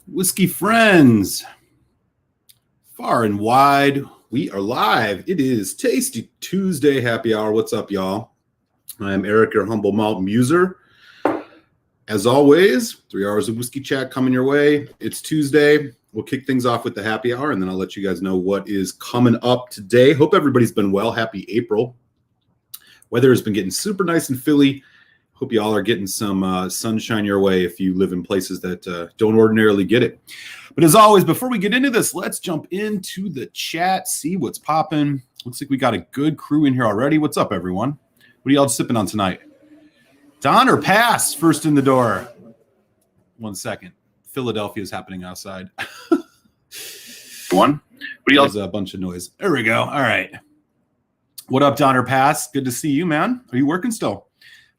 Whiskey friends, far and wide, we are live. It is Tasty Tuesday Happy Hour. What's up, y'all? I'm Eric, your humble malt muser. As always, 3 hours of whiskey chat coming your way. It's Tuesday. We'll kick things off with the happy hour, and then I'll let you guys know what is coming up today. Hope everybody's been well. Happy April. Weather has been getting super nice in Philly. Hope you all are getting some sunshine your way if you live in places that don't ordinarily get it. But as always, before we get into this, let's jump into the chat, see what's popping. Looks like we got a good crew in here already. What's up, everyone? What are y'all sipping on tonight? Don or pass? First in the door. 1 second. Philadelphia is happening outside. One. There's a bunch of noise. There we go. All right. What up, Don or pass? Good to see you, man. Are you working still?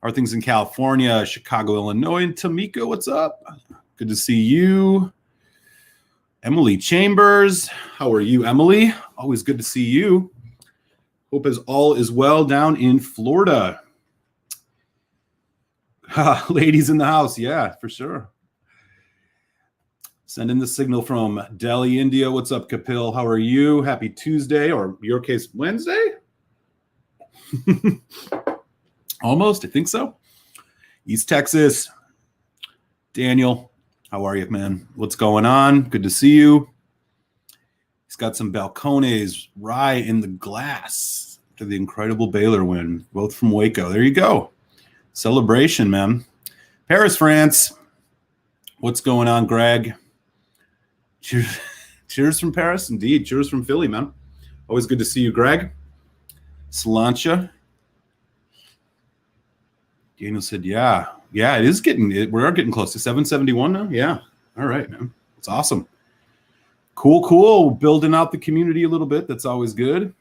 Are things in California, Chicago, Illinois, and Tamika? What's up? Good to see you. Emily Chambers. How are you, Emily? Always good to see you. Hope all is well down in Florida. Ladies in the house. Yeah, for sure. Sending the signal from Delhi, India. What's up, Kapil? How are you? Happy Tuesday, or in your case, Wednesday? Almost, I think so. East Texas. Daniel, how are you, man? What's going on? Good to see you. He's got some Balcones rye in the glass to the incredible Baylor win, both from Waco. There you go. Celebration, man. Paris, France. What's going on, Greg? Cheers, cheers from Paris, indeed. Cheers from Philly, man. Always good to see you, Greg. Slancha. Daniel said, yeah, it is getting, we are getting close to 771 now. Yeah. All right, man. It's awesome. Cool. Building out the community a little bit. That's always good.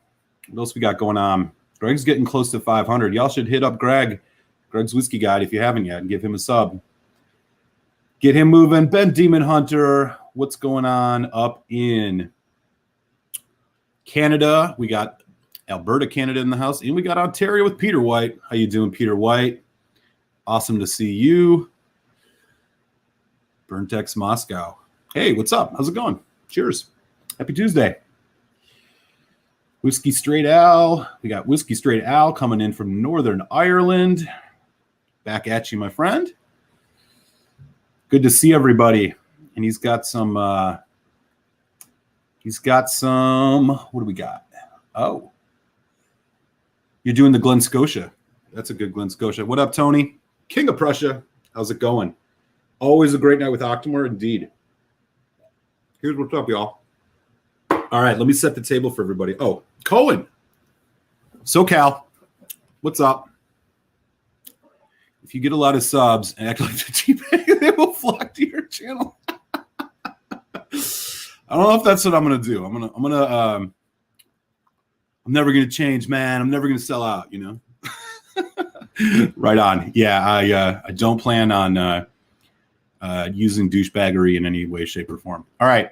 What else we got going on? Greg's getting close to 500. Y'all should hit up Greg's Whiskey Guide if you haven't yet, and give him a sub. Get him moving. Ben Demon Hunter. What's going on up in Canada? We got Alberta, Canada in the house, and we got Ontario with Peter White. How you doing, Peter White? Awesome to see you. Burntex Moscow. Hey, what's up? How's it going? Cheers. Happy Tuesday. Whiskey Straight Al. We got Whiskey Straight Al coming in from Northern Ireland. Back at you, my friend. Good to see everybody. And he's got some, what do we got? Oh. You're doing the Glen Scotia. That's a good Glen Scotia. What up, Tony? King of Prussia. How's it going? Always a great night with Octomore, indeed. Here's what's up, y'all. All right, let me set the table for everybody. Oh, Cohen. SoCal. What's up? If you get a lot of subs and act like the T-Bag, they will flock to your channel. I don't know if that's what I'm gonna do. I'm never gonna change, man. I'm never gonna sell out, you know. Right on. Yeah, I don't plan on using douchebaggery in any way, shape, or form. All right.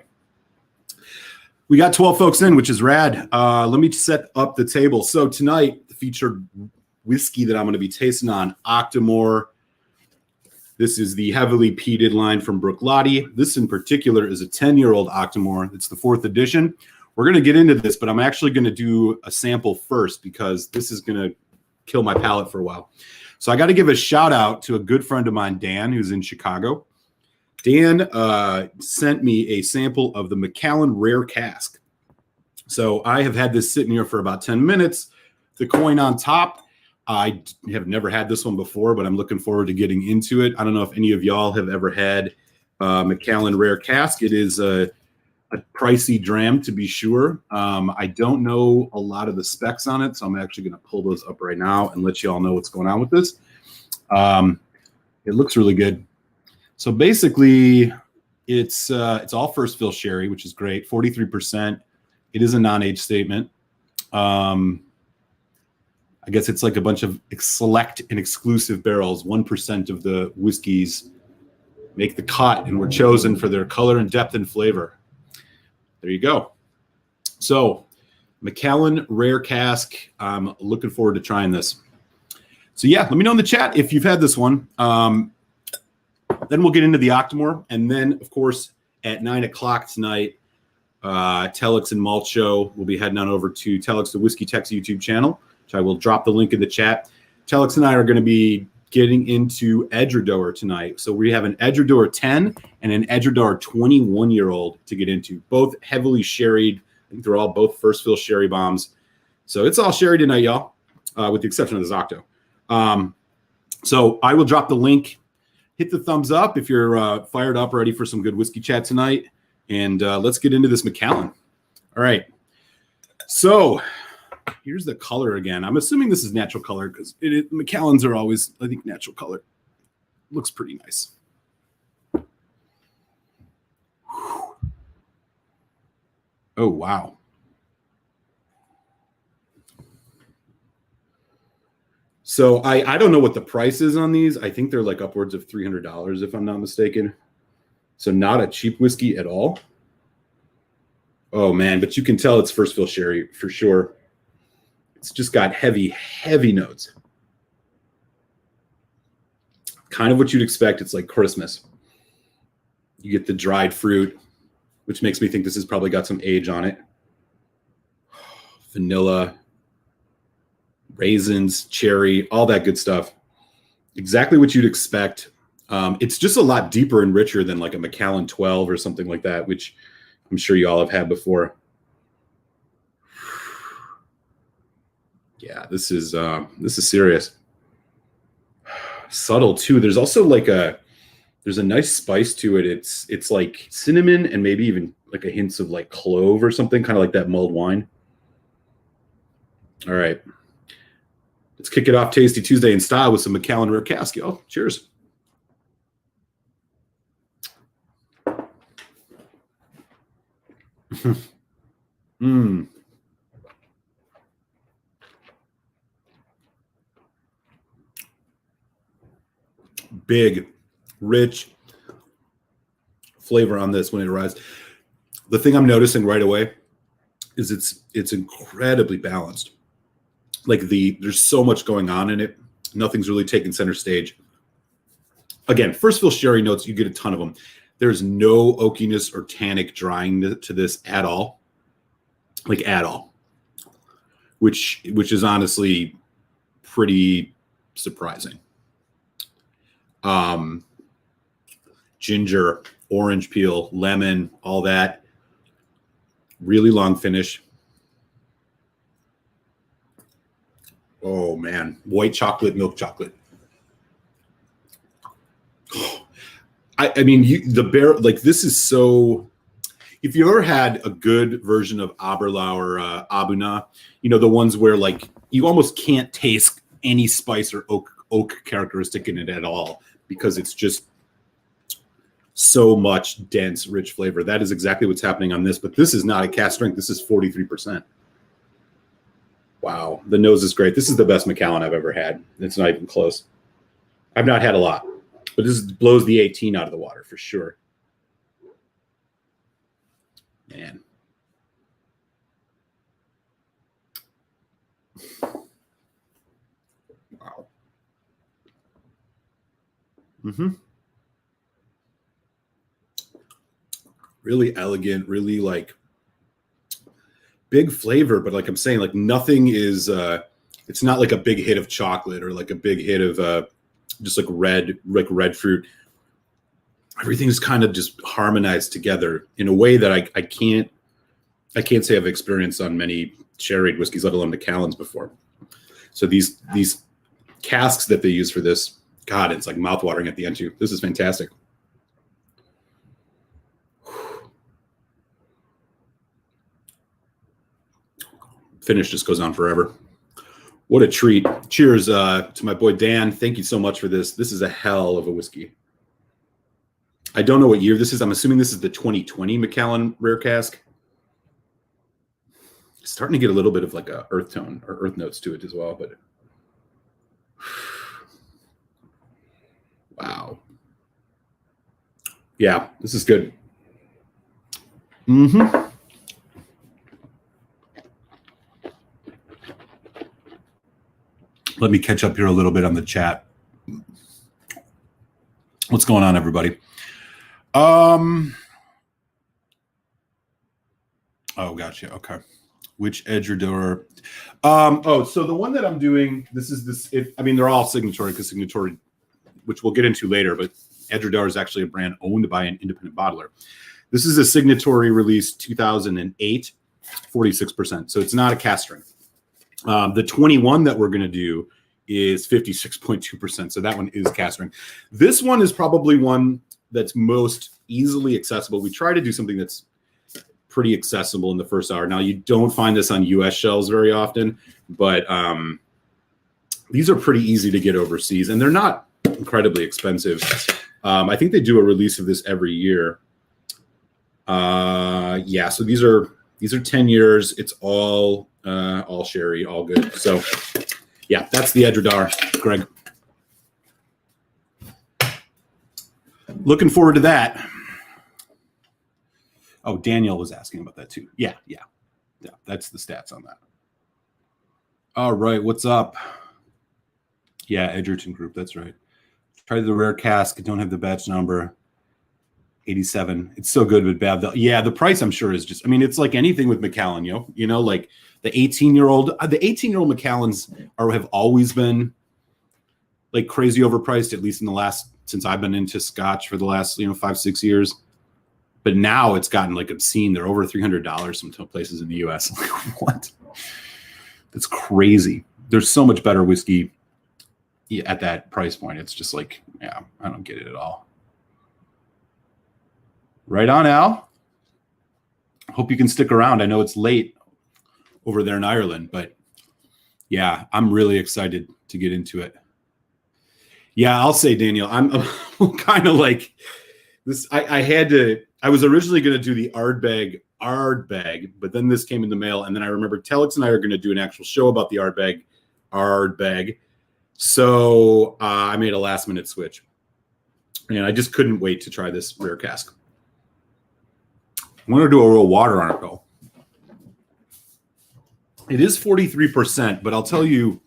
We got 12 folks in, which is rad. Let me set up the table. So tonight, the featured whiskey that I'm going to be tasting on, Octomore. This is the heavily peated line from Bruichladdich. This in particular is a 10-year-old Octomore. It's the 4th edition. We're going to get into this, but I'm actually going to do a sample first because this is going to kill my palate for a while. So I got to give a shout out to a good friend of mine, Dan, who's in Chicago. Dan sent me a sample of the Macallan Rare Cask. So I have had this sitting here for about 10 minutes. The coin on top, I have never had this one before, but I'm looking forward to getting into it. I don't know if any of y'all have ever had Macallan Rare Cask. It is a pricey dram, to be sure. I don't know a lot of the specs on it, so I'm actually going to pull those up right now and let you all know what's going on with this. It looks really good. So basically, it's all first fill sherry, which is great. 43%. It is a non-age statement. I guess it's like a bunch of select and exclusive barrels. 1% of the whiskeys make the cut and were chosen for their color and depth and flavor. There you go. So Macallan Rare Cask. I'm looking forward to trying this. So yeah, let me know in the chat if you've had this one. Then we'll get into the Octomore. And then, of course, at 9 o'clock tonight, Telex and Malt Show will be heading on over to Telex, the Whiskey Tech's YouTube channel, which I will drop the link in the chat. Telex and I are going to be getting into Edgardoer tonight. So we have an Edgardoer 10 and an Edgardoer 21-year-old to get into, both heavily sherried. I think they're all both first fill sherry bombs. So it's all sherry tonight, y'all, with the exception of this Octo. So I will drop the link. Hit the thumbs up if you're fired up, ready for some good whiskey chat tonight. And let's get into this Macallan. All right. So here's the color again. I'm assuming this is natural color because Macallans are always, I think, natural color. Looks pretty nice. Oh, wow. So I don't know what the price is on these. I think they're like upwards of $300 if I'm not mistaken. So not a cheap whiskey at all. Oh, man, but you can tell it's first fill sherry for sure. It's just got heavy, heavy notes. Kind of what you'd expect. It's like Christmas. You get the dried fruit, which makes me think this has probably got some age on it. Vanilla, raisins, cherry, all that good stuff. Exactly what you'd expect. It's just a lot deeper and richer than like a Macallan 12 or something like that, which I'm sure you all have had before. Yeah, this is serious. Subtle too. There's also like there's a nice spice to it. It's like cinnamon and maybe even like a hints of like clove or something, kind of like that mulled wine. All right. Let's kick it off Tasty Tuesday in style with some Macallan Rare Cask, y'all. Cheers. Big, rich flavor on this when it arrives. The thing I'm noticing right away is it's incredibly balanced. Like there's so much going on in it. Nothing's really taking center stage. Again, first fill sherry notes, you get a ton of them. There's no oakiness or tannic drying to this at all. Like at all. Which is honestly pretty surprising. Ginger, orange peel, lemon, all that. Really long finish. Oh man, white chocolate, milk chocolate. I mean, this is so. If you ever had a good version of Aberlour or Abuna, the ones where like you almost can't taste any spice or oak characteristic in it at all because it's just so much dense, rich flavor. That is exactly what's happening on this, but this is not a cask strength. This is 43%. Wow, the nose is great. This is the best Macallan I've ever had. It's not even close. I've not had a lot, but this blows the 18 out of the water for sure. Man. Wow. Really elegant, really like big flavor, but like I'm saying, like nothing is it's not like a big hit of chocolate or like a big hit of just like red fruit. Everything's kind of just harmonized together in a way that I can't say I've experienced on many sherried whiskeys, let alone Macallans before. So these casks that they use for this, God, it's like mouthwatering at the end too. This is fantastic. Finish just goes on forever. What a treat. Cheers to my boy Dan. Thank you so much for this. This is a hell of a whiskey. I don't know what year this is. I'm assuming this is the 2020 Macallan Rare Cask. Starting to get a little bit of like a earth tone or earth notes to it as well, but wow. Yeah, this is good. Let me catch up here a little bit on the chat. What's going on, everybody? Oh, gotcha. Okay. Which Edgardoer? So the one that I'm doing, they're all Signatory, because Signatory, which we'll get into later, but Edgardoer is actually a brand owned by an independent bottler. This is a Signatory release 2008, 46%. So it's not a cask strength. The 21 that we're going to do is 56.2%. So that one is cask strength. This one is probably one that's most easily accessible. We try to do something that's pretty accessible in the first hour. Now, you don't find this on US shelves very often, but these are pretty easy to get overseas, and they're not incredibly expensive. I think they do a release of this every year. So these are 10 years. It's all sherry, all good. So yeah, that's the Edgardoer, Greg. Looking forward to that. Oh, Daniel was asking about that too. Yeah. That's the stats on that. All right, what's up? Yeah, Edgerton Group. That's right. Tried the rare cask. Don't have the batch number. 87. It's so good but bad. The price I'm sure is just. I mean, it's like anything with Macallan. Like the 18-year-old. The 18-year-old Macallans have always been like crazy overpriced. At least in the last, since I've been into Scotch for the last 5-6 years. But now it's gotten like obscene. They're over $300 some places in the U.S. Like, what? That's crazy. There's so much better whiskey at that price point. It's just like, yeah, I don't get it at all. Right on, Al. Hope you can stick around. I know it's late over there in Ireland, but yeah, I'm really excited to get into it. Yeah, I'll say, Daniel, I'm kind of like this. I was originally going to do the Ardbeg, but then this came in the mail, and then I remember Telex and I are going to do an actual show about the Ardbeg. So I made a last-minute switch, and I just couldn't wait to try this rare cask. I'm going to do a real water on it, though. It is 43%, but I'll tell you,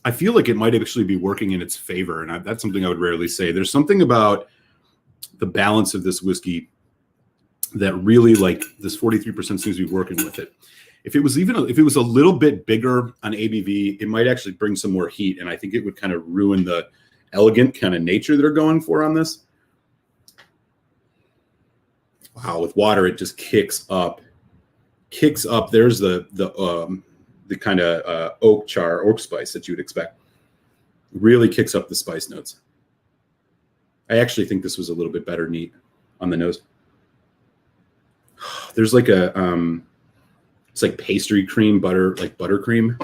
I feel like it might actually be working in its favor, and that's something I would rarely say. There's something about the balance of this whiskey that really, like, this 43% seems to be working with it. If it was a little bit bigger on ABV, it might actually bring some more heat, and I think it would kind of ruin the elegant kind of nature they're going for on this. Wow, with water, it just kicks up. There's the kind of oak spice that you would expect. Really kicks up the spice notes. I actually think this was a little bit better neat on the nose. There's like it's like pastry cream, butter, like buttercream.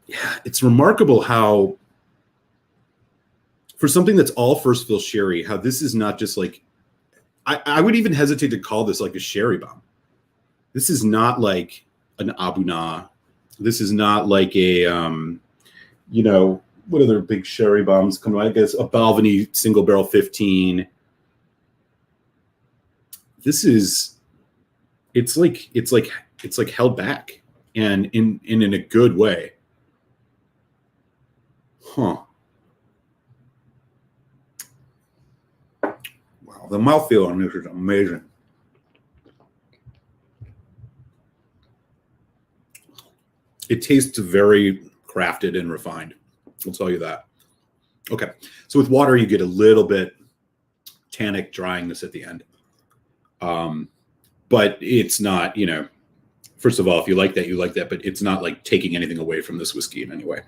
Yeah, it's remarkable how, for something that's all first fill sherry, how this is not just like, I would even hesitate to call this like a sherry bomb. This is not like an Abuna. This is not like a, what other big sherry bombs come? I guess a Balvenie single barrel 15. This is, it's like held back, and in a good way. Huh. Wow, the mouthfeel on this is amazing. It tastes very crafted and refined. I'll tell you that. Okay, so with water, you get a little bit tannic dryingness at the end. But it's not, first of all, if you like that, you like that, but it's not like taking anything away from this whiskey in any way.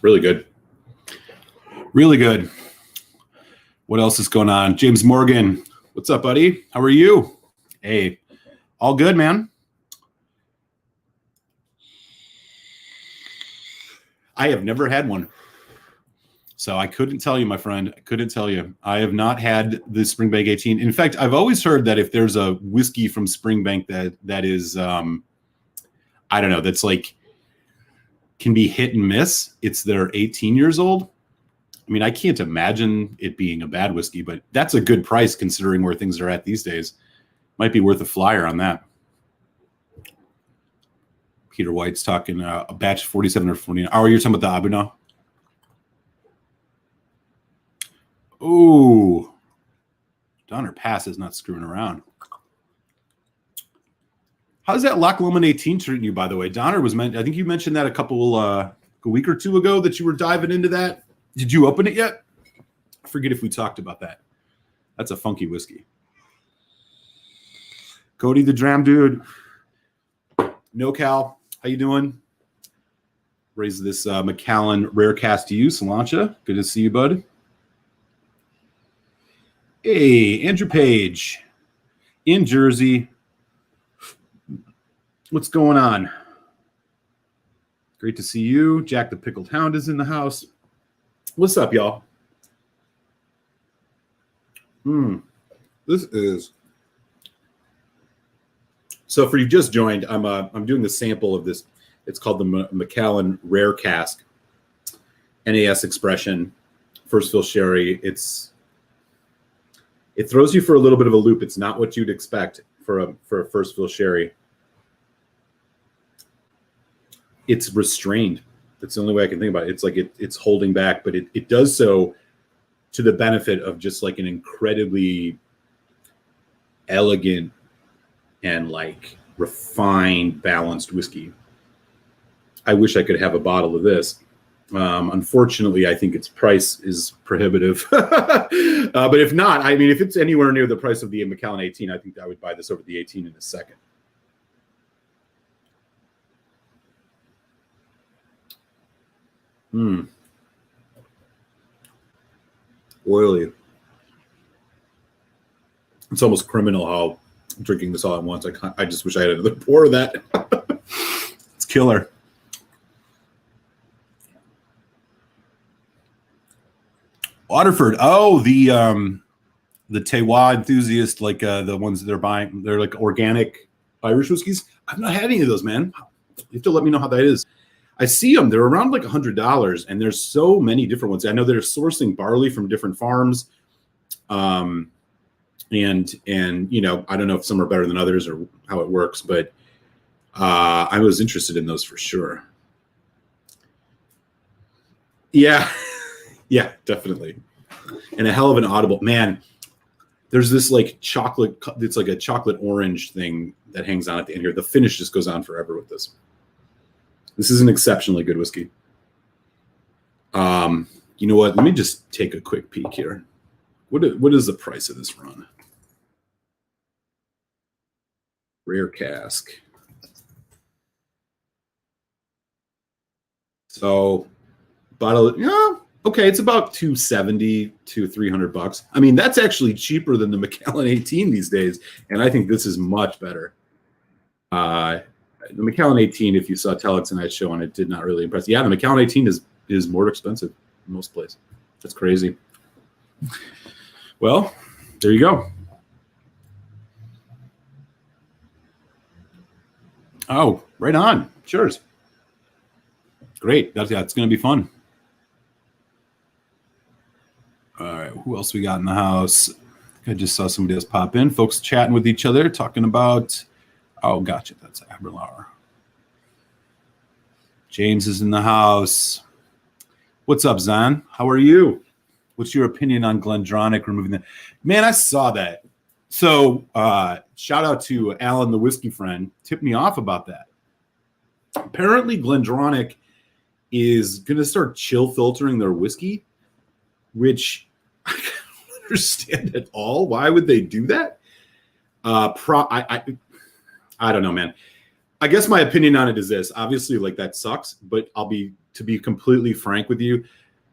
Really good. Really good. What else is going on? James Morgan, what's up, buddy? How are you? Hey, all good, man. I have never had one. So I couldn't tell you, my friend. I couldn't tell you. I have not had the Springbank 18. In fact, I've always heard that if there's a whiskey from Springbank that is, I don't know, that's like, can be hit and miss, it's their 18 years old. I mean, I can't imagine it being a bad whiskey, but that's a good price considering where things are at these days. Might be worth a flyer on that. Peter White's talking a batch 47 or 49. Oh, you're talking about the Abuna? Ooh. Donner Pass is not screwing around. How's that Lagavulin 18 treating you, by the way? Donner was I think you mentioned that a week or two ago that you were diving into that. Did you open it yet? I forget if we talked about that. That's a funky whiskey. Cody the Dram Dude. No Cal. How you doing? Raise this Macallan Rare Cask to you, Solancha. Good to see you, bud. Hey, Andrew Page in Jersey. What's going on? Great to see you. Jack the Pickled Hound is in the house. What's up, y'all? This is... So for you just joined, I'm doing the sample of this. It's called the Macallan Rare Cask. NAS expression, first fill sherry. It throws you for a little bit of a loop. It's not what you'd expect for a first fill sherry. It's restrained. That's the only way I can think about it. It's like it's holding back, but it does so to the benefit of just like an incredibly elegant and like refined, balanced whiskey. I wish I could have a bottle of this. Unfortunately, I think its price is prohibitive. But if not, I mean, if it's anywhere near the price of the Macallan 18, I think I would buy this over the 18 in a second. Oily. It's almost criminal how I'm drinking this all at once. I just wish I had another pour of that. It's killer. Waterford. Oh, the Tewa enthusiast, like the ones that they're buying. They're like organic Irish whiskeys. I've not had any of those, man. You have to let me know how that is. I see them. They're around like $100, and there's so many different ones. I know they're sourcing barley from different farms, and you know, I don't know if some are better than others or how it works, but I was interested in those for sure. Yeah, yeah, definitely. And a hell of an audible, man. There's this like chocolate. It's like a chocolate orange thing that hangs on at the end here. The finish just goes on forever with this. This is an exceptionally good whiskey. You know what? Let me just take a quick peek here. What is the price of this run? Rare Cask. So, bottle. Yeah, okay. It's about $270 to $300. I mean, that's actually cheaper than the Macallan 18 these days, and I think this is much better. The Macallan 18, if you saw Telex tonight's show on it, did not really impress. Yeah, the Macallan 18 is more expensive in most places. That's crazy. Well, there you go. Oh, right on. Cheers. Great. It's going to be fun. All right. Who else we got in the house? I just saw somebody else pop in. Folks chatting with each other, talking about... Oh, gotcha. That's Aberlour. James is in the house. What's up, Zan? How are you? What's your opinion on Glendronach removing that? Man, I saw that. So shout out to Alan, the whiskey friend, tipped me off about that. Apparently, Glendronach is going to start chill filtering their whiskey, which I don't understand at all. Why would they do that? I don't know, man. I guess my opinion on it is this. Obviously, like that sucks, but to be completely frank with you,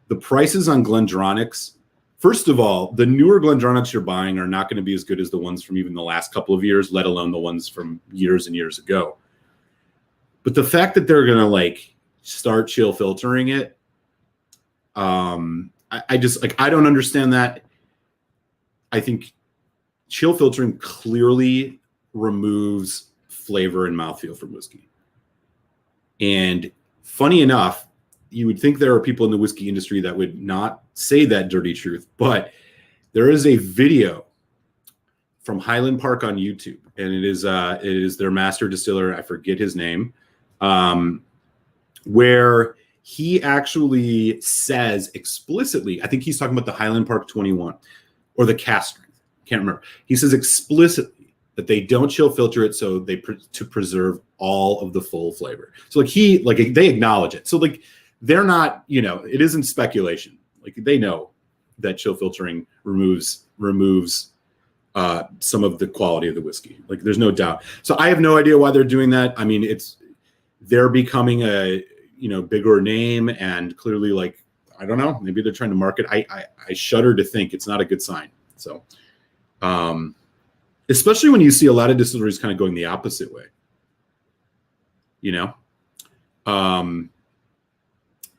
the prices on Glendronachs, first of all, the newer Glendronachs you're buying are not going to be as good as the ones from even the last couple of years, let alone the ones from years and years ago. But the fact that they're going to like start chill filtering it, I just like, I don't understand that. I think chill filtering clearly removes flavor and mouthfeel from whiskey. And funny enough, you would think there are people in the whiskey industry that would not say that dirty truth, but there is a video from Highland Park on YouTube, and it is their master distiller. I forget his name. where he actually says explicitly, I think he's talking about the Highland Park 21 or the cask strength. Can't remember. He says explicitly that they don't chill filter it so to preserve all of the full flavor. So like they acknowledge it. So like they're not, it isn't speculation. Like they know that chill filtering removes some of the quality of the whiskey. Like there's no doubt. So I have no idea why they're doing that. I mean, they're becoming a bigger name, and clearly, like, I don't know, maybe they're trying to market. I shudder to think it's not a good sign. So, especially when you see a lot of distilleries kind of going the opposite way.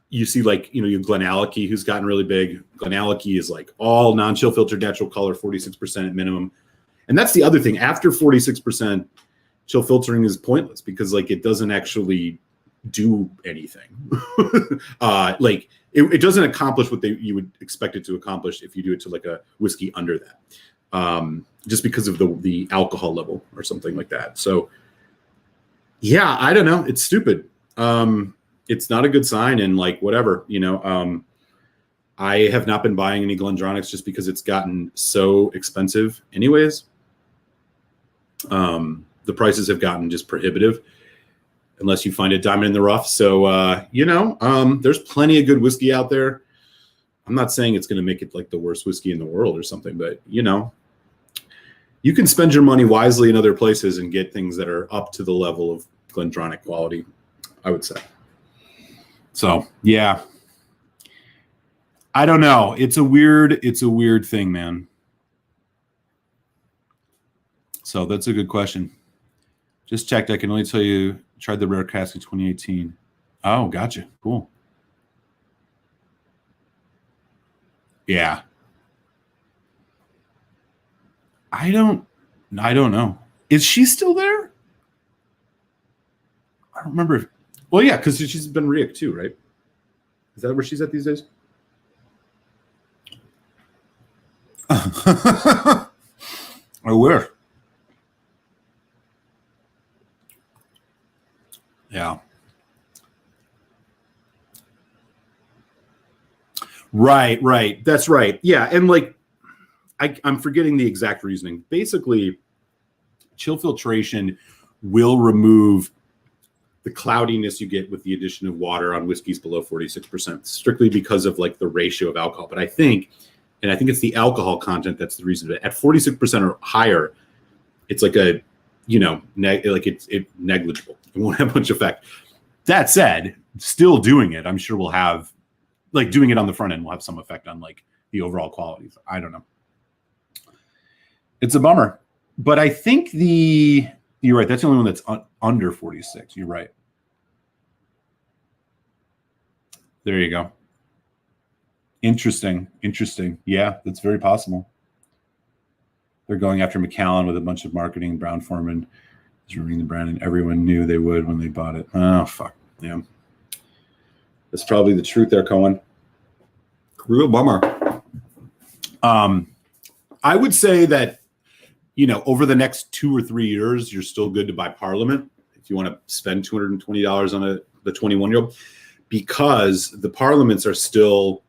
You see, like, you have Glenallachie, who's gotten really big. Glenallachie is like all non-chill filtered natural color, 46% at minimum. And that's the other thing. After 46%, chill filtering is pointless because like it doesn't actually do anything. Like it doesn't accomplish what you would expect it to accomplish if you do it to like a whiskey under that, just because of the alcohol level or something like that. So yeah, I don't know. It's stupid. It's not a good sign, and like whatever, I have not been buying any Glendronachs just because it's gotten so expensive anyways. The prices have gotten just prohibitive unless you find a diamond in the rough. So, there's plenty of good whiskey out there. I'm not saying it's going to make it like the worst whiskey in the world or something, but you can spend your money wisely in other places and get things that are up to the level of Glendronach quality, I would say. So, yeah, I don't know. It's a weird thing, man. So that's a good question. Just checked. I can only tell you, tried the Rare Cask in 2018. Oh, gotcha. Cool. Yeah. I don't know. Is she still there? I don't remember. Well, yeah, because she's been Riek too, right? Is that where she's at these days? Oh, where? Yeah. Right. That's right. Yeah, and like I'm forgetting the exact reasoning. Basically, chill filtration will remove the cloudiness you get with the addition of water on whiskeys below 46%, strictly because of like the ratio of alcohol. But I think it's the alcohol content that's the reason. At 46% or higher, it's like a, it's negligible. It won't have much effect. That said, still doing it, I'm sure will have, like doing it on the front end will have some effect on like the overall quality. I don't know. It's a bummer, but I think you're right. That's the only one that's under 46. You're right. There you go. Interesting. Yeah, that's very possible. They're going after Macallan with a bunch of marketing. Brown Foreman is ruining the brand, and everyone knew they would when they bought it. Oh, fuck. Yeah. That's probably the truth there, Cohen. Real bummer. I would say that, over the next 2 or 3 years, you're still good to buy Parliament if you want to spend $220 on the 21-year-old, because the Parliaments are still,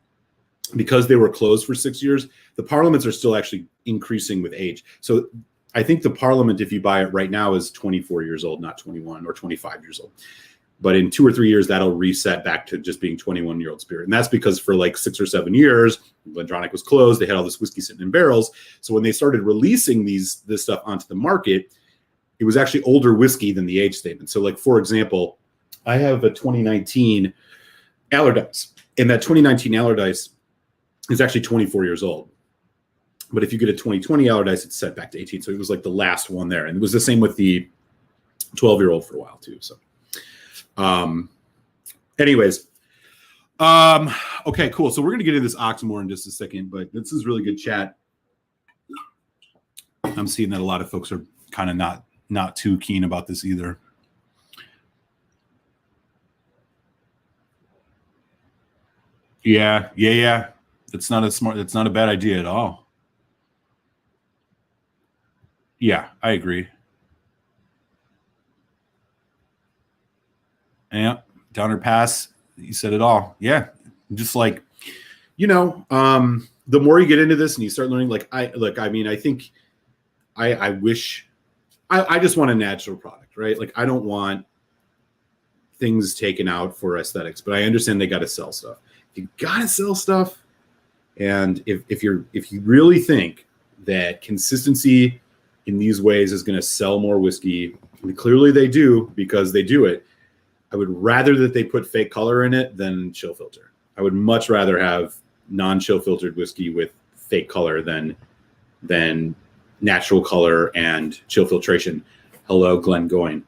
because they were closed for 6 years, the Parliaments are still actually increasing with age. So I think the Parliament, if you buy it right now, is 24 years old, not 21 or 25 years old. But in 2 or 3 years, that'll reset back to just being 21-year-old spirit. And that's because for like 6 or 7 years, Glendronach was closed. They had all this whiskey sitting in barrels. So when they started releasing this stuff onto the market, it was actually older whiskey than the age statement. So like, for example, I have a 2019 Allardyce. And that 2019 Allardyce is actually 24 years old. But if you get a 2020 Allardyce, it's set back to 18. So it was like the last one there. And it was the same with the 12-year-old for a while too. So. Anyways, okay, cool. So we're going to get into this Octomore in just a second, but this is really good chat. I'm seeing that a lot of folks are kind of not too keen about this either. Yeah. That's not a bad idea at all. Yeah, I agree. Yeah, Downer Pass. You said it all. Yeah, just like, the more you get into this and you start learning, I think I wish I just want a natural product, right? Like, I don't want things taken out for aesthetics, but I understand they got to sell stuff. You got to sell stuff, and if you really think that consistency in these ways is going to sell more whiskey, and clearly they do because they do it, I would rather that they put fake color in it than chill filter. I would much rather have non-chill filtered whiskey with fake color than natural color and chill filtration. Hello, Glenn Goyne.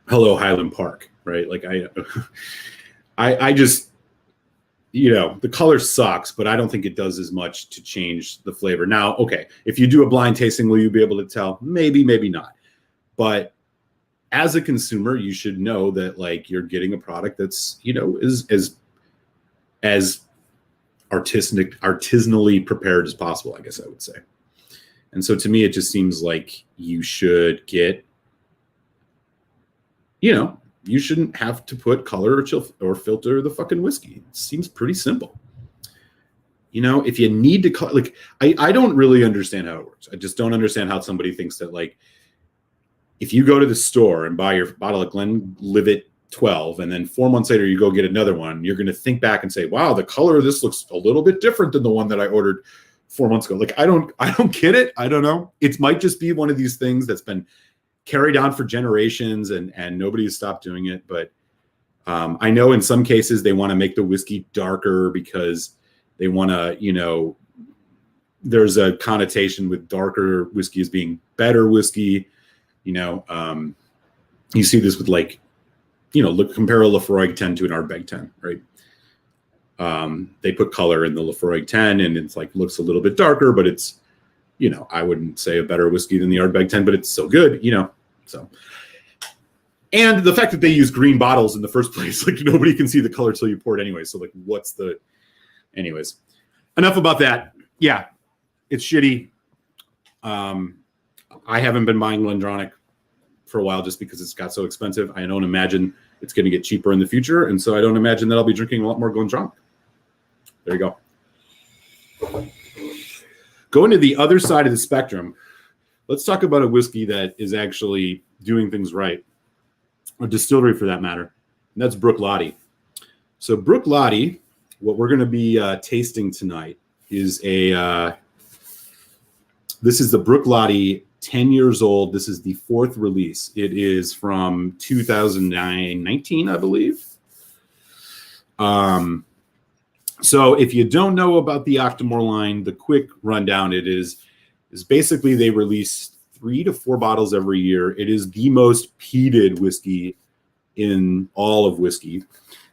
Hello, Highland Park, right? Like, I just, the color sucks, but I don't think it does as much to change the flavor. Now, okay, if you do a blind tasting, will you be able to tell? Maybe, maybe not. But as a consumer, you should know that, like, you're getting a product that's, is as artisanally prepared as possible, I guess I would say. And so to me, it just seems like you should get, you shouldn't have to put color or chill or filter the fucking whiskey. It seems pretty simple. If you need to I don't really understand how it works. I just don't understand how somebody thinks that, like, if you go to the store and buy your bottle of Glenlivet 12, and then 4 months later you go get another one, you're going to think back and say, wow, the color of this looks a little bit different than the one that I ordered 4 months ago. Like, I don't get it. I don't know. It might just be one of these things that's been carried on for generations and nobody has stopped doing it. But I know in some cases they want to make the whiskey darker because they want to, there's a connotation with darker whiskey as being better whiskey. You see this with, like, compare a Lafroig 10 to an Ardbeg 10, right? They put color in the Lafroig 10 and it's like, looks a little bit darker, but it's, I wouldn't say a better whiskey than the Ardbeg 10, but it's so good, so. And the fact that they use green bottles in the first place, like, nobody can see the color till you pour it anyway. So, like, anyways, enough about that. Yeah, it's shitty. I haven't been buying Glendronach for a while just because it's got so expensive. I don't imagine it's going to get cheaper in the future. And so I don't imagine that I'll be drinking a lot more Glendronach. There you go. Going to the other side of the spectrum, let's talk about a whiskey that is actually doing things right, a distillery for that matter, and that's Bruichladdich. So Bruichladdich, what we're going to be tasting tonight is this is the Bruichladdich 10 years old. This is the fourth release. It is from 2019, I believe. So if you don't know about the Octomore line, the quick rundown is basically they release 3 to 4 bottles every year. It is the most peated whiskey in all of whiskey.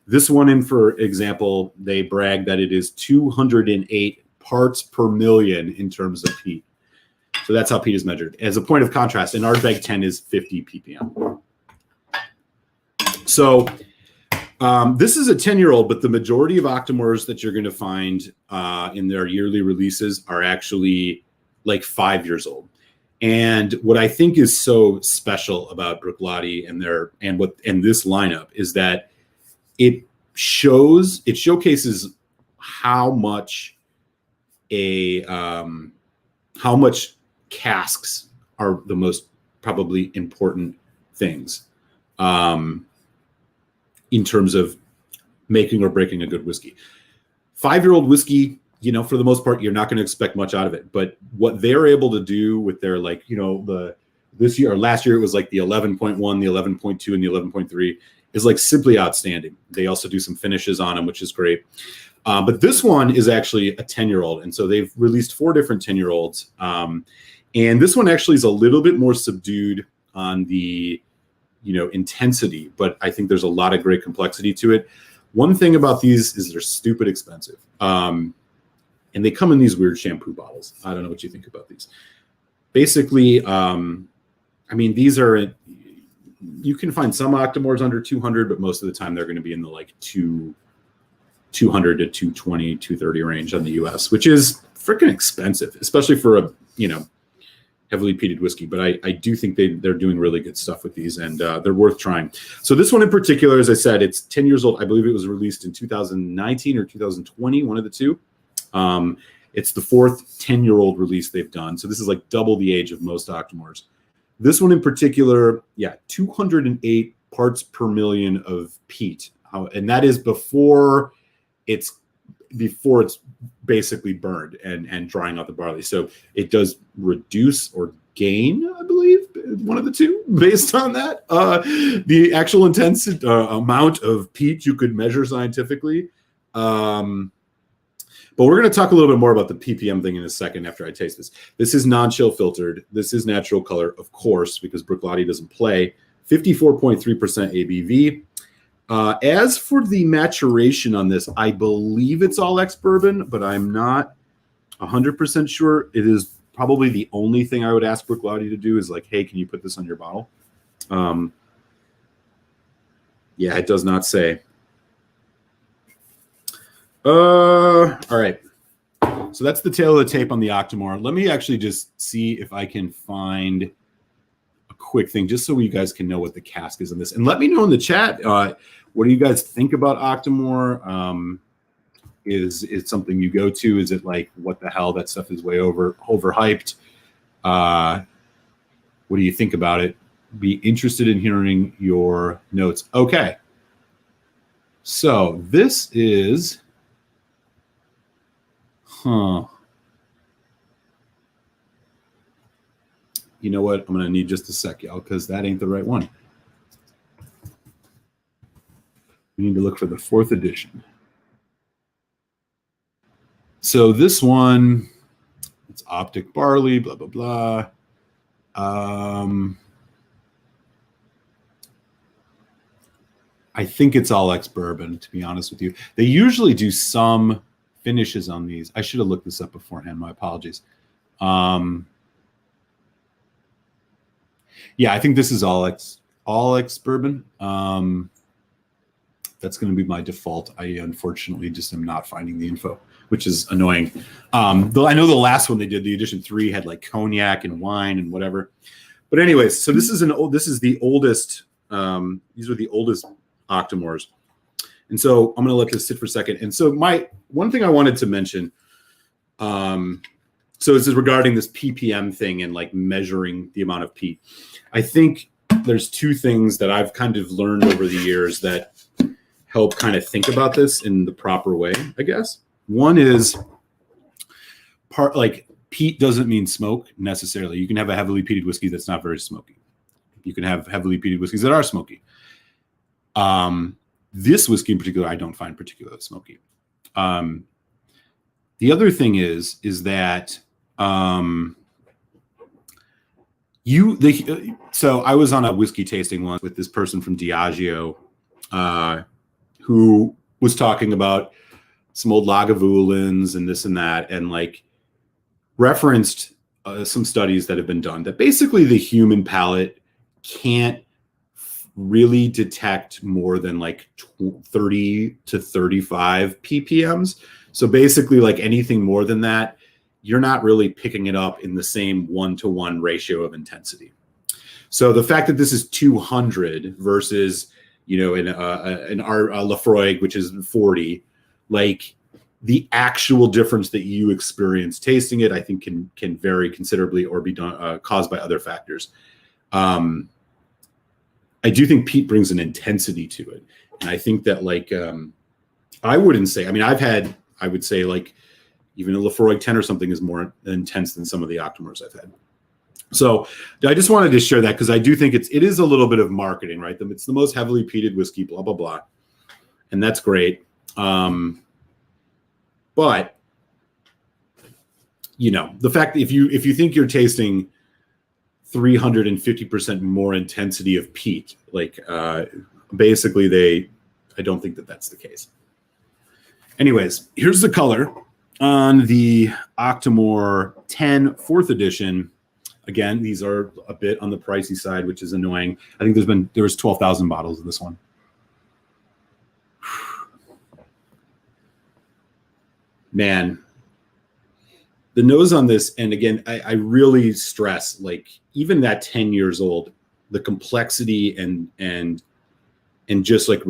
This one, for example, they brag that it is 208 parts per million in terms of peat. So that's how peat is measured. As a point of contrast, an Ardbeg 10 is 50 ppm. So this is a 10-year-old, but the majority of Octomores that you're going to find in their yearly releases are actually like 5 years old. And what I think is so special about Bruichladdich and this lineup is that it showcases how much casks are the most probably important things in terms of making or breaking a good whiskey. 5-year-old whiskey, for the most part, you're not going to expect much out of it. But what they're able to do with their, last year it was like the 11.1, the 11.2, and the 11.3 is like simply outstanding. They also do some finishes on them, which is great. But this one is actually a 10-year-old. And so they've released 4 different 10-year-olds. And this one actually is a little bit more subdued on the, intensity, but I think there's a lot of great complexity to it. One thing about these is they're stupid expensive. And they come in these weird shampoo bottles. I don't know what you think about these. Basically, these are, you can find some Octomores under 200, but most of the time they're going to be in the like 200 to 220, 230 range on the US, which is freaking expensive, especially for heavily peated whiskey, but I do think they're doing really good stuff with these, and they're worth trying. So this one in particular, as I said, it's 10 years old. I believe it was released in 2019 or 2020, one of the two. It's the fourth 10-year-old release they've done. So this is like double the age of most Octomores. This one in particular, 208 parts per million of peat. And that is before it's basically burned and drying out the barley. So it does reduce or gain, I believe, one of the two, based on that. The actual intense amount of peat you could measure scientifically. But we're going to talk a little bit more about the ppm thing in a second after I taste this. This is non-chill filtered. This is natural color, of course, because Bruichladdich doesn't play. 54.3% ABV. As for the maturation on this, I believe it's all ex-bourbon, but I'm not 100% sure. It is probably the only thing I would ask Bruichladdich to do is like, hey, can you put this on your bottle? Yeah, it does not say. All right. So that's the tail of the tape on the Octomore. Let me actually just see if I can find a quick thing, just so you guys can know what the cask is in this. And let me know in the chat, what do you guys think about Octomore? Is it something you go to? Is it like, what the hell, that stuff is way overhyped? What do you think about it? Be interested in hearing your notes. Okay. So this is... You know what? I'm going to need just a sec, y'all, because that ain't the right one. We need to look for the 4th edition. So this one, it's Optic Barley, blah, blah, blah. I think it's all ex-bourbon, to be honest with you. They usually do some finishes on these. I should have looked this up beforehand. My apologies. Yeah, I think this is all ex-bourbon. That's going to be my default. I unfortunately just am not finding the info, which is annoying. Though I know the last one they did, the edition 3, had like cognac and wine and whatever. But anyways, so this is the oldest. These are the oldest Octomores. And so I'm going to let this sit for a second. And so one thing I wanted to mention, so this is regarding this ppm thing and like measuring the amount of peat. I think there's two things that I've kind of learned over the years that help kind of think about this in the proper way, I guess. One is peat doesn't mean smoke necessarily. You can have a heavily peated whiskey that's not very smoky. You can have heavily peated whiskeys that are smoky. This whiskey in particular, I don't find particularly smoky. The other thing is that so I was on a whiskey tasting once with this person from Diageo, who was talking about some old Lagavulins and this and that, and like referenced some studies that have been done that basically the human palate can't really detect more than like 30 to 35 ppms. So basically, like anything more than that, you're not really picking it up in the same 1-to-1 ratio of intensity. So the fact that this is 200 versus, an Lafroig, which is 40, like the actual difference that you experience tasting it, I think can vary considerably or be done, caused by other factors. I do think peat brings an intensity to it. And I think that I wouldn't say, I would say like even a Lafroig 10 or something is more intense than some of the Octomores I've had. So I just wanted to share that because I do think it is a little bit of marketing, right? It's the most heavily peated whiskey, blah, blah, blah. And that's great. But the fact that if you think you're tasting 350% more intensity of peat, basically I don't think that that's the case. Anyways, here's the color on the Octomore 10 4th edition. Again, these are a bit on the pricey side, which is annoying. I think there was 12,000 bottles of this one. Man, The nose on this, and again, I really stress, like, even that 10 years old, the complexity and just like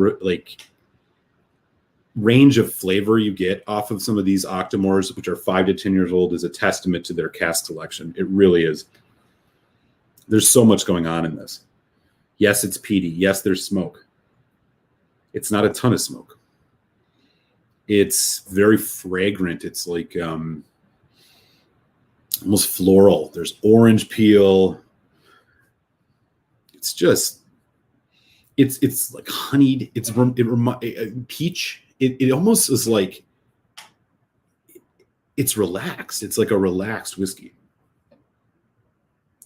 range of flavor you get off of some of these Octomores, which are 5 to 10 years old, is a testament to their cask selection. It really is. There's so much going on in this. Yes, it's peaty. Yes, there's smoke. It's not a ton of smoke. It's very fragrant. It's like almost floral. There's orange peel. It's just, it's like honeyed. It's peach. It almost is like, it's relaxed. It's like a relaxed whiskey.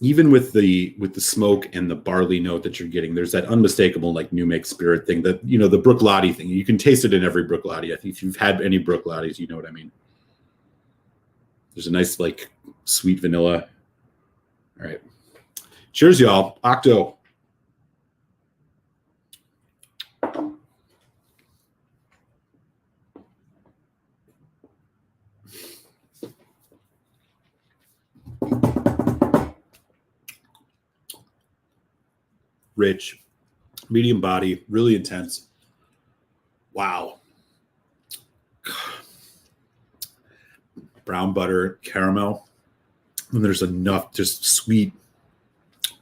Even with the smoke and the barley note that you're getting, there's that unmistakable like new make spirit thing that, you know, the Bruichladdich thing. You can taste it in every Bruichladdich. I think if you've had any Bruichladdich, you know what I mean. There's a nice like sweet vanilla. All right. Cheers, y'all. Octo. Rich, medium body, really intense. Wow. Brown butter, caramel. And there's enough just sweet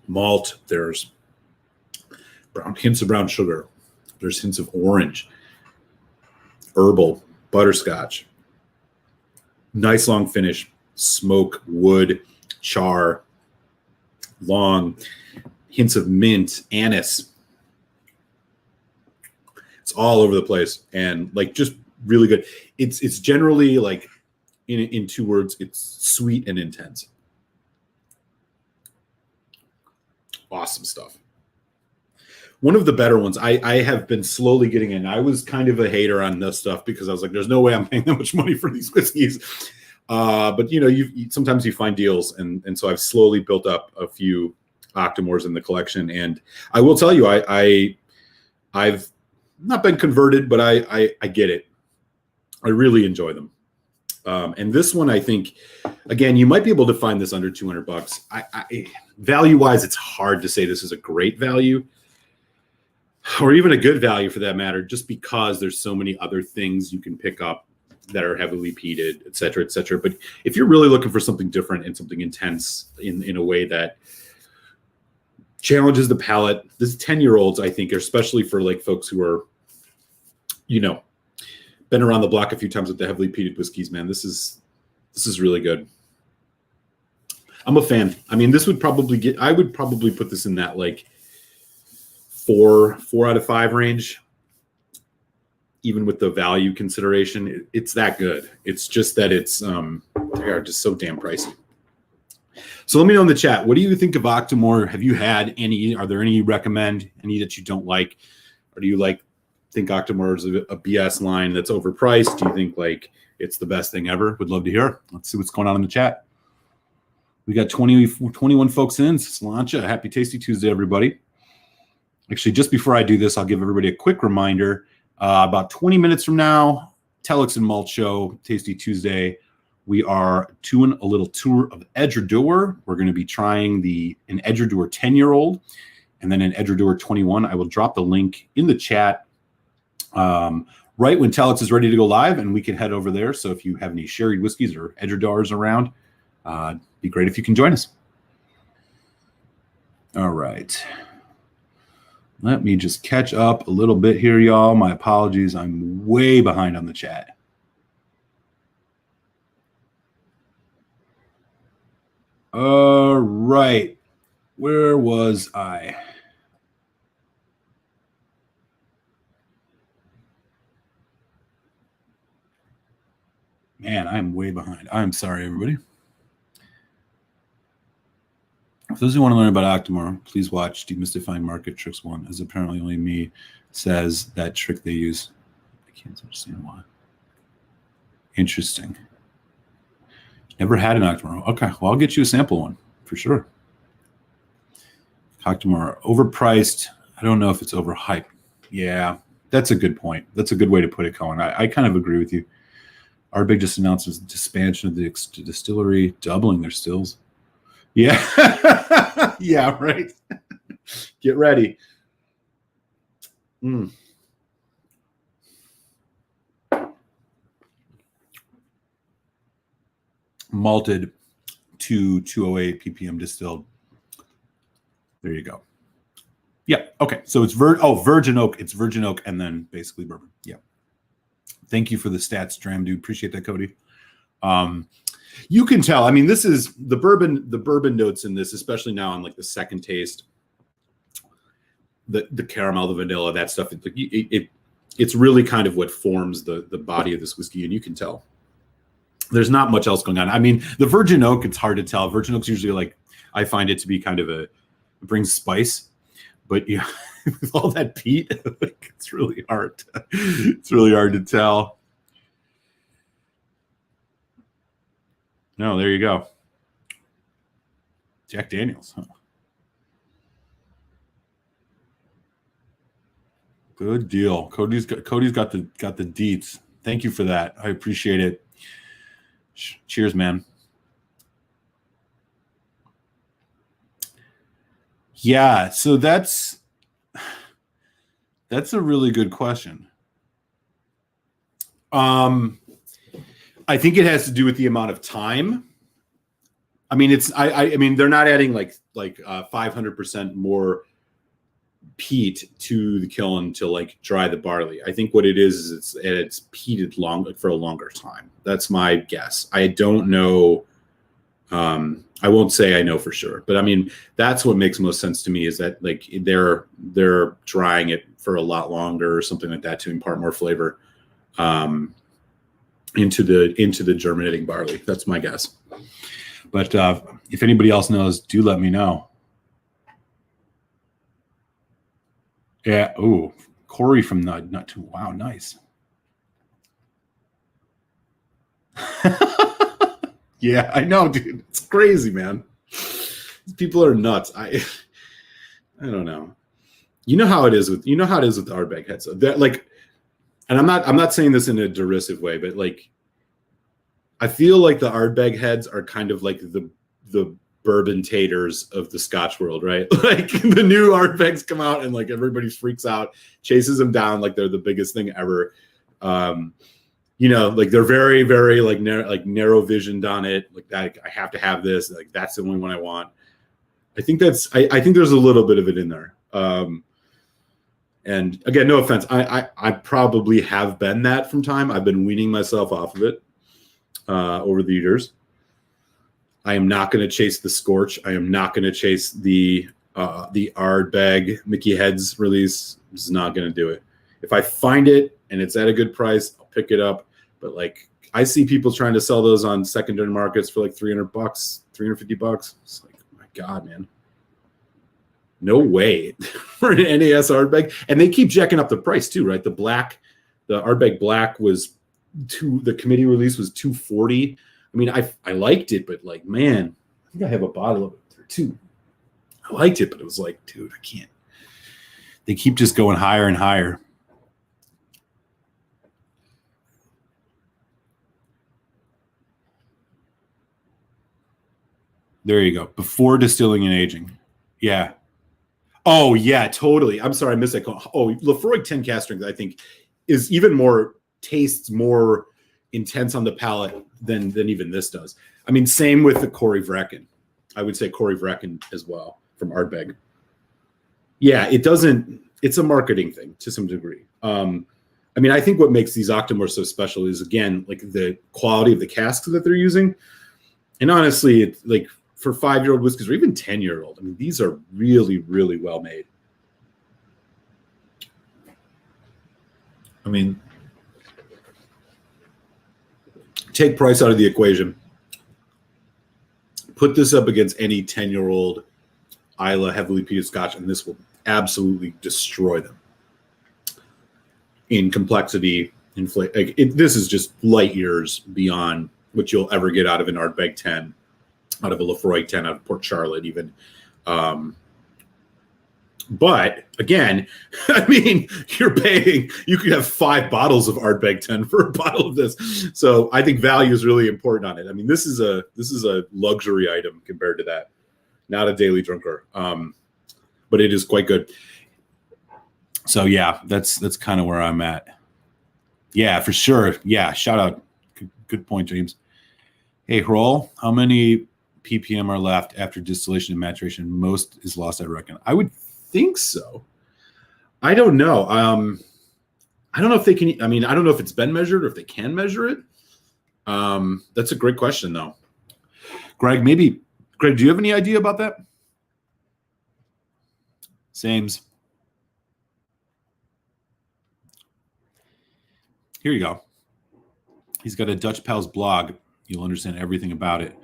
malt. There's hints of brown sugar. There's hints of orange, herbal, butterscotch. Nice long finish, smoke, wood, char, long. Hints of mint, anise. It's all over the place and like just really good. It's generally like in 2 words, it's sweet and intense. Awesome stuff. One of the better ones I have been slowly getting in. I was kind of a hater on this stuff because I was like, there's no way I'm paying that much money for these whiskeys. But you know, sometimes you find deals, and so I've slowly built up a few Octomores in the collection, and I will tell you, I've not been converted, but I get it. I really enjoy them, and this one, I think, again, you might be able to find this under $200. Value wise, it's hard to say this is a great value, or even a good value for that matter, just because there's so many other things you can pick up that are heavily peated, et cetera, et cetera. But if you're really looking for something different and something intense in a way that challenges the palate, this 10-year-olds, I think, especially for like folks who are, you know, been around the block a few times with the heavily peated whiskeys, man, this is really good. I'm a fan. I mean, this would probably I would probably put this in that like 4 out of 5 range, even with the value consideration. It's that good. It's just that they are just so damn pricey. So let me know in the chat, what do you think of Octomore? Have you had any? Are there any you recommend? Any that you don't like? Or do you think Octomore is a BS line that's overpriced? Do you think like it's the best thing ever? Would love to hear. Let's see what's going on in the chat. We got 21 folks in. Slancha, happy Tasty Tuesday, everybody. Actually, just before I do this, I'll give everybody a quick reminder. About 20 minutes from now, Telex and Malt Show, Tasty Tuesday. We are doing a little tour of Edgardoer. We're going to be trying an Edgardoer 10-year-old and then an Edgardoer 21. I will drop the link in the chat right when Telex is ready to go live, and we can head over there. So if you have any sherry whiskeys or Edgardoers around, it'd be great if you can join us. All right. Let me just catch up a little bit here, y'all. My apologies. I'm way behind on the chat. All right. Where was I? Man, I'm way behind. I'm sorry, everybody. For those who want to learn about Octomore, please watch Demystifying Market Tricks 1, as apparently only me says that trick they use. I can't understand why. Interesting. Never had an Octomore. Okay, well, I'll get you a sample one for sure. Octomore, overpriced. I don't know if it's overhyped. Yeah, that's a good point. That's a good way to put it, Cohen. I kind of agree with you. Ardbeg just announced its expansion of the distillery, doubling their stills. Yeah. Yeah, right. Get ready. Malted to 208 ppm distilled. There you go. Yeah. Okay. So it's virgin oak. It's virgin oak and then basically bourbon. Yeah. Thank you for the stats, Dram dude. Appreciate that, Cody. You can tell. I mean, this is the bourbon notes in this, especially now on like the second taste. The caramel, the vanilla, that stuff. It's really kind of what forms the body of this whiskey, and you can tell. There's not much else going on. I mean, the virgin oak, it's hard to tell. Virgin oak's usually like, I find it to be kind of it brings spice, but yeah, with all that peat, it's really hard. It's really hard to tell. No, there you go. Jack Daniels. Huh? Good deal. Cody's got the deets. Thank you for that. I appreciate it. Cheers, man. Yeah, so that's a really good question. I think it has to do with the amount of time. I mean, I mean, they're not adding like 500% more peat to the kiln to like dry the barley. I think what it is it's peated for a longer time. That's my guess. I don't know. I won't say I know for sure, but I mean, that's what makes most sense to me is that like they're drying it for a lot longer or something like that to impart more flavor into the germinating barley. That's my guess. But if anybody else knows, do let me know. Yeah. Ooh, Corey from Not Too. Wow, nice. Yeah, I know, dude. It's crazy, man. People are nuts. I don't know. You know how it is with the Ardbeg heads. That like, and I'm not saying this in a derisive way, but like, I feel like the Ardbeg heads are kind of like the bourbon taters of the Scotch world, right? Like the new Ardbegs come out and like everybody freaks out, chases them down like they're the biggest thing ever. You know, like they're very, very like narrow visioned on it. Like I have to have this. Like that's the only one I want. I think there's a little bit of it in there. And again, no offense. I probably have been that from time. I've been weaning myself off of it over the years. I am not going to chase the Scorch. I am not going to chase the Ardbeg Mickey Heads release. I'm just not going to do it. If I find it and it's at a good price, I'll pick it up. But like I see people trying to sell those on secondary markets for like $300, $350. It's like, oh my God, man. No way for an NAS Ardbeg. And they keep jacking up the price too, right? The Ardbeg Black the committee release was $240. I mean, I liked it, but like, man, I think I have a bottle of it or two. I liked it, but it was like, dude, I can't. They keep just going higher and higher. There you go. Before distilling and aging. Yeah. Oh, yeah, totally. I'm sorry, I missed that. Oh, Lafroig 10 cask strength, I think, is even more, tastes more intense on the palate than even this does. I mean, same with the Corey Vrecken. I would say Corey Vrecken as well from Ardbeg. Yeah, it's a marketing thing to some degree. I mean, I think what makes these Octomore so special is, again, like the quality of the casks that they're using. And honestly, it's like for 5-year-old whiskeys or even 10-year-old, I mean, these are really, really well made. I mean, take price out of the equation. Put this up against any 10-year-old Islay heavily peated Scotch, and this will absolutely destroy them in complexity. This is just light years beyond what you'll ever get out of an Ardbeg 10, out of a Lafroig 10, out of Port Charlotte even. But again, I mean, you could have 5 bottles of Ardbeg 10 for a bottle of this. So I think value is really important on it. I mean, this is a luxury item compared to that. Not a daily drinker. But it is quite good. So yeah, that's kind of where I'm at. Yeah, for sure. Yeah, shout out. Good point, James. Hey, Hroll, how many ppm are left after distillation and maturation? Most is lost, I reckon. I would think so. I don't know. I don't know if they can. I mean, I don't know if it's been measured or if they can measure it. That's a great question, though. Greg, do you have any idea about that? Sames. Here you go. He's got a Dutch Pal's blog. You'll understand everything about it.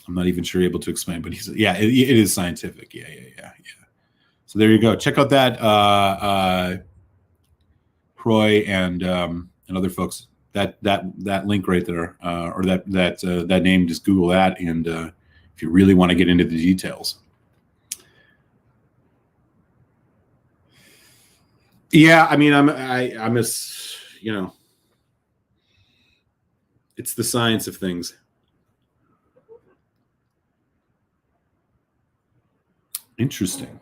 I'm not even sure you're able to explain, but it is scientific. Yeah. So there you go. Check out that Croy and other folks. That link right there, or that name. Just Google that, and if you really want to get into the details. Yeah, I mean, it's the science of things. Interesting.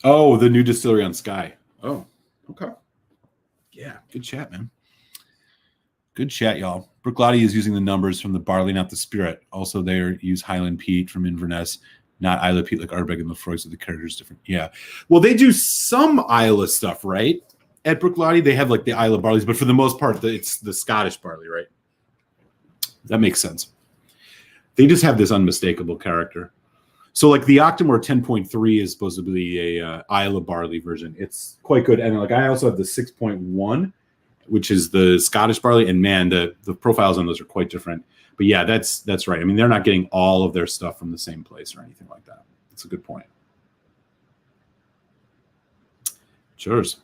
Oh, the new distillery on Sky. Oh, okay. Yeah, good chat, man. Good chat, y'all. Bruichladdich is using the numbers from the barley, not the spirit. Also, they use Highland peat from Inverness, not Isla peat like Ardbeg and Lefroy, so the character is different. Yeah. Well, they do some Isla stuff, right? At Bruichladdich, they have like the Isla barleys, but for the most part, it's the Scottish barley, right? That makes sense. They just have this unmistakable character. So like the Octomore 10.3 is supposed to be a Isla barley version. It's quite good. And like I also have the 6.1, which is the Scottish barley. And man, the profiles on those are quite different. But yeah, that's right. I mean, they're not getting all of their stuff from the same place or anything like that. That's a good point. Cheers.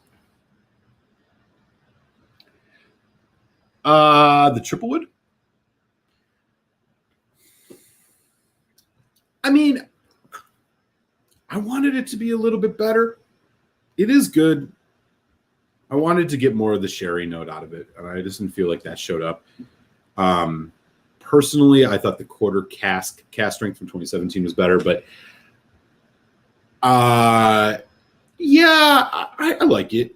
The Triplewood? I mean, I wanted it to be a little bit better. It is good. I wanted to get more of the sherry note out of it, and I just didn't feel like that showed up. Personally, I thought the quarter cask strength from 2017 was better, but yeah, I like it.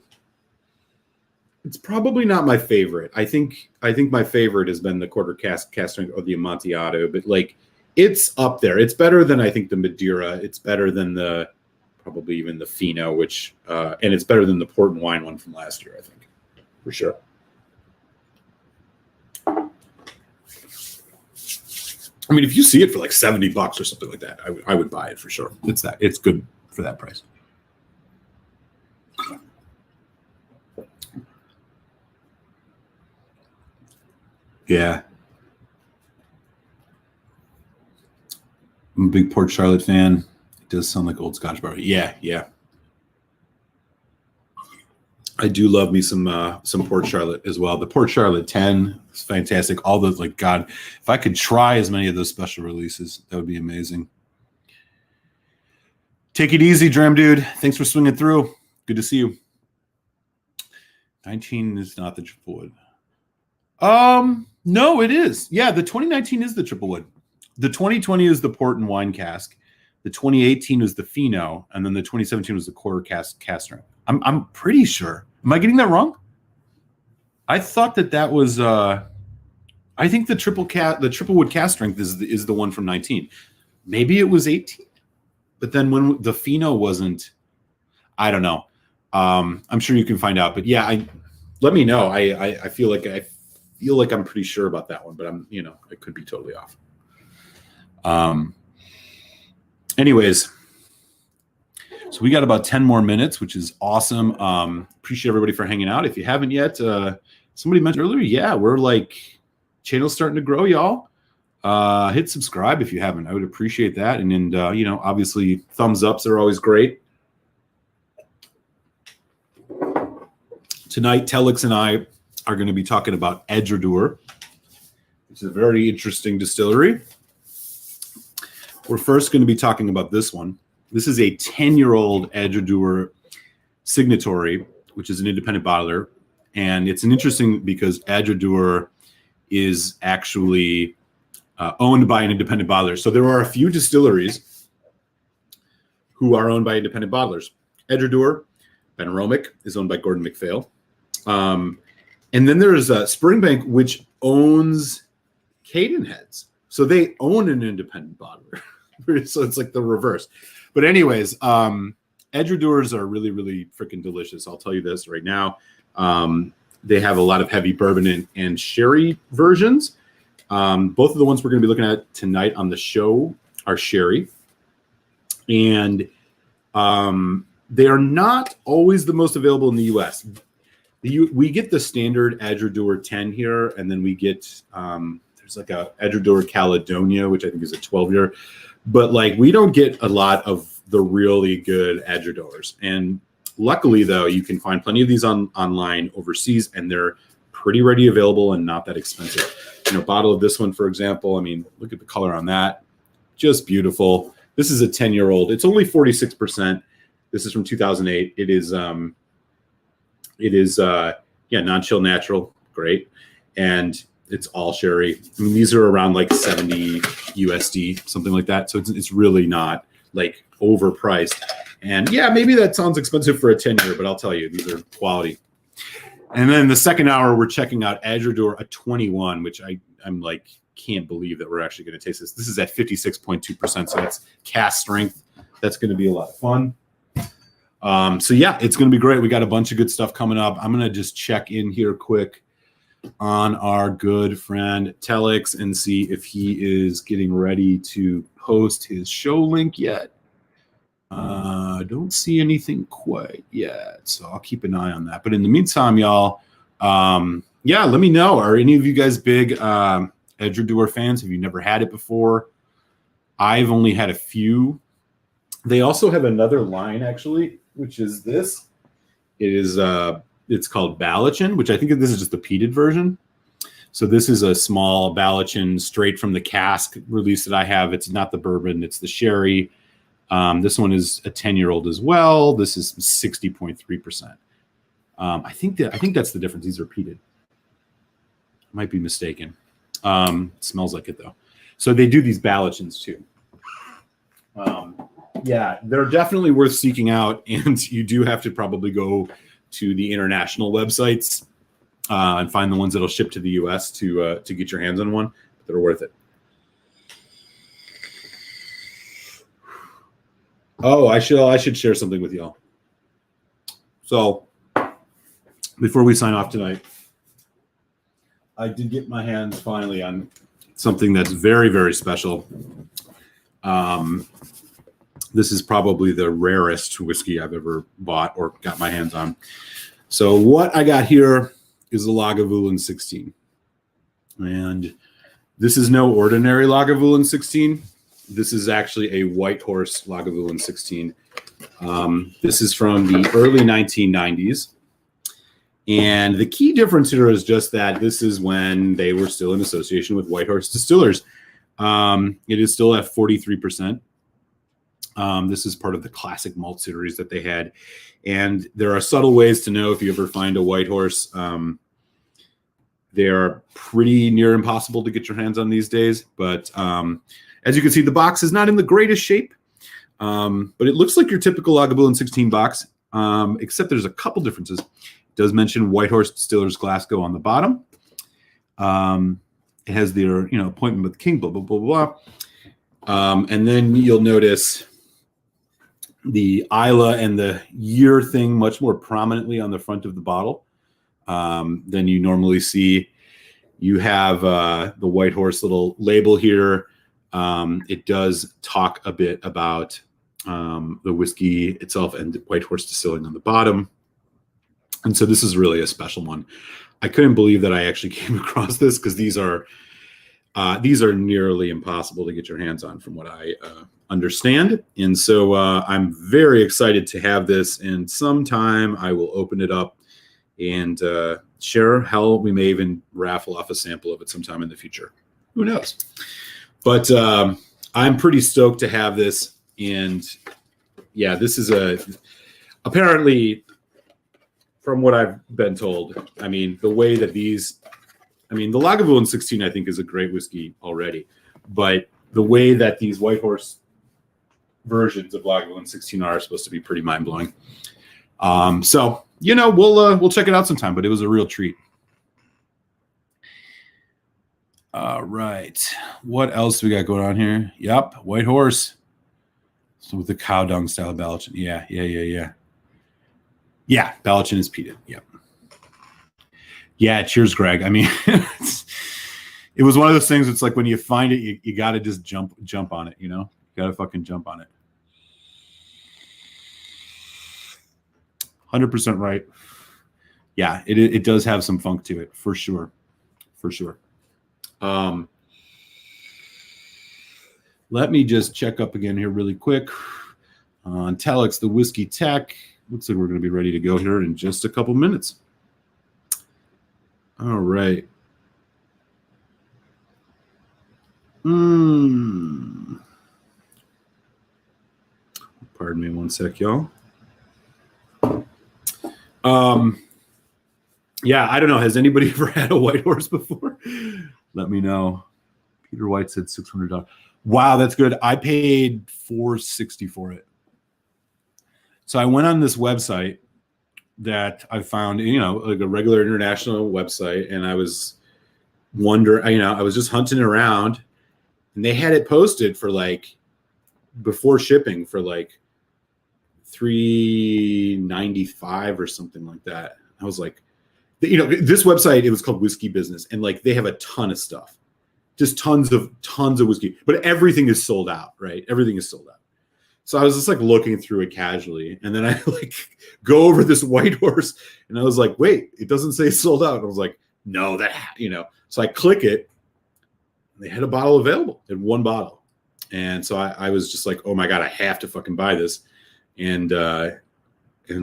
It's probably not my favorite. I think my favorite has been the quarter cask strength or the Amontillado, but like it's up there. It's better than I think the Madeira. It's better than probably even the Fino, which and it's better than the port and wine one from last year, I think, for sure. I mean, if you see it for like $70 or something like that, I would buy it for sure. It's good for that price. Yeah. I'm a big Port Charlotte fan. It does sound like old Scotch barley. Yeah. I do love me some Port Charlotte as well. The Port Charlotte 10 is fantastic. All those, like, God, if I could try as many of those special releases, that would be amazing. Take it easy, Dram Dude. Thanks for swinging through. Good to see you. 19 is not the Triplewood. No, it is. Yeah, the 2019 is the Triplewood. The 2020 is the port and wine cask. The 2018 was the Fino, and then the 2017 was the quarter cask strength. I'm pretty sure. Am I getting that wrong? I thought that was. I think the Triplewood cask strength is the one from 19. Maybe it was 18, but then when the Fino wasn't, I don't know. I'm sure you can find out, but yeah, let me know. I feel like I'm pretty sure about that one, but I could be totally off. Anyways, so we got about 10 more minutes, which is awesome. Appreciate everybody for hanging out. If you haven't yet, somebody mentioned earlier, yeah, we're like, channel's starting to grow, y'all. Hit subscribe if you haven't. I would appreciate that. And obviously thumbs ups are always great. Tonight, Telix and I are going to be talking about Edgardoer. It's a very interesting distillery. We're first going to be talking about this one, This is a 10-year-old Edgardoer Signatory, which is an independent bottler. And it's an interesting because Edgardoer is actually owned by an independent bottler. So there are a few distilleries who are owned by independent bottlers. Edgardoer, Benromic is owned by Gordon MacPhail. And then there's Springbank, which owns Cadenheads. So they own an independent bottler. So it's like the reverse. But anyways, Edgardoers are really, really freaking delicious. I'll tell you this right now. They have a lot of heavy bourbon and sherry versions. Both of the ones we're going to be looking at tonight on the show are sherry. And they are not always the most available in the U.S. We get the standard Edgardoer 10 here, and then we get there's like a Edgardoer Caledonia, which I think is a 12-year. But like we don't get a lot of the really good Edgardoers. And luckily, though, you can find plenty of these online overseas, and they're pretty ready available and not that expensive. A bottle of this one, for example, I mean, look at the color on that. Just beautiful. This is a 10-year-old. It's only 46%. This is from 2008. It is non-chill natural. Great. And it's all sherry. I mean, these are around like 70 USD, something like that. So it's really not like overpriced. And yeah, maybe that sounds expensive for a 10-year, but I'll tell you, these are quality. And then the second hour, we're checking out Edgardoer, a 21, which I'm like, can't believe that we're actually going to taste this. This is at 56.2%, so that's cask strength. That's going to be a lot of fun. So yeah, it's going to be great. We got a bunch of good stuff coming up. I'm going to just check in here quick on our good friend Telix and see if he is getting ready to post his show link yet. Don't see anything quite yet, so I'll keep an eye on that. But in the meantime, y'all, yeah, let me know. Are any of you guys big Edgardoer fans? Have you never had it before? I've only had a few. They also have another line, actually, which is this. It's called Ballachin, which I think this is just the peated version. So this is a small Ballachin straight from the cask release that I have. It's not the bourbon, it's the sherry. This one is a 10-year-old as well. This is 60.3%. I think that's the difference. These are peated. Might be mistaken. Smells like it though. So they do these Ballachins too. Yeah, they're definitely worth seeking out, and you do have to probably go to the international websites and find the ones that'll ship to the US to get your hands on one. But they're worth it. Oh, I should share something with y'all. So before we sign off tonight, I did get my hands finally on something that's very, very special. This is probably the rarest whiskey I've ever bought or got my hands on. So what I got here is a Lagavulin 16. And this is no ordinary Lagavulin 16. This is actually a White Horse Lagavulin 16. This is from the early 1990s. And the key difference here is just that this is when they were still in association with White Horse Distillers. It is still at 43%. This is part of the classic malt series that they had. And there are subtle ways to know if you ever find a White Horse. They are pretty near impossible to get your hands on these days. But as you can see, the box is not in the greatest shape. But it looks like your typical Lagavulin 16 box, except there's a couple differences. It does mention White Horse Distillers Glasgow on the bottom. It has their appointment with the king, blah, blah, blah, blah. And then you'll notice the Isla and the year thing much more prominently on the front of the bottle than you normally see. You have the White Horse little label here. It does talk a bit about the whiskey itself and White Horse Distilling on the bottom. And so this is really a special one. I couldn't believe that I actually came across this because these are nearly impossible to get your hands on from what I understand. And so I'm very excited to have this, and sometime I will open it up and share. Hell, we may even raffle off a sample of it sometime in the future. Who knows? But I'm pretty stoked to have this, and yeah, this is apparently, from what I've been told, I mean, the way that the Lagavulin 16, I think, is a great whiskey already. But the way that these White Horse versions of Lagavulin 16 are supposed to be pretty mind-blowing. So, we'll check it out sometime, but it was a real treat. All right. What else do we got going on here? Yep, White Horse. So with the cow dung style of Balachin. Yeah. Yeah, Balachin is peated. Yep. Yeah, cheers, Greg. I mean, it was one of those things. It's like when you find it, you got to just jump on it, You got to fucking jump on it. 100% right. Yeah, it does have some funk to it, for sure. For sure. Let me just check up again here really quick on Telex, the Whiskey Tech. Looks like we're going to be ready to go here in just a couple minutes. All right. Pardon me one sec, y'all. Yeah, I don't know. Has anybody ever had a White Horse before? Let me know. Peter White said $600. Wow, that's good. I paid $460 for it. So I went on this website that I found, like a regular international website, and I was wondering, I was just hunting around, and they had it posted for like before shipping for like $395 or something like that. I was like, this website, it was called Whiskey Business, and like they have a ton of stuff, just tons of whiskey, but everything is sold out, right? Everything is sold out. So I was just like looking through it casually, and then I like go over this White Horse, and I was like, wait, it doesn't say sold out. I was like, no, so I click it, and they had a bottle available, in one bottle. And so I was just like, oh my God, I have to fucking buy this. And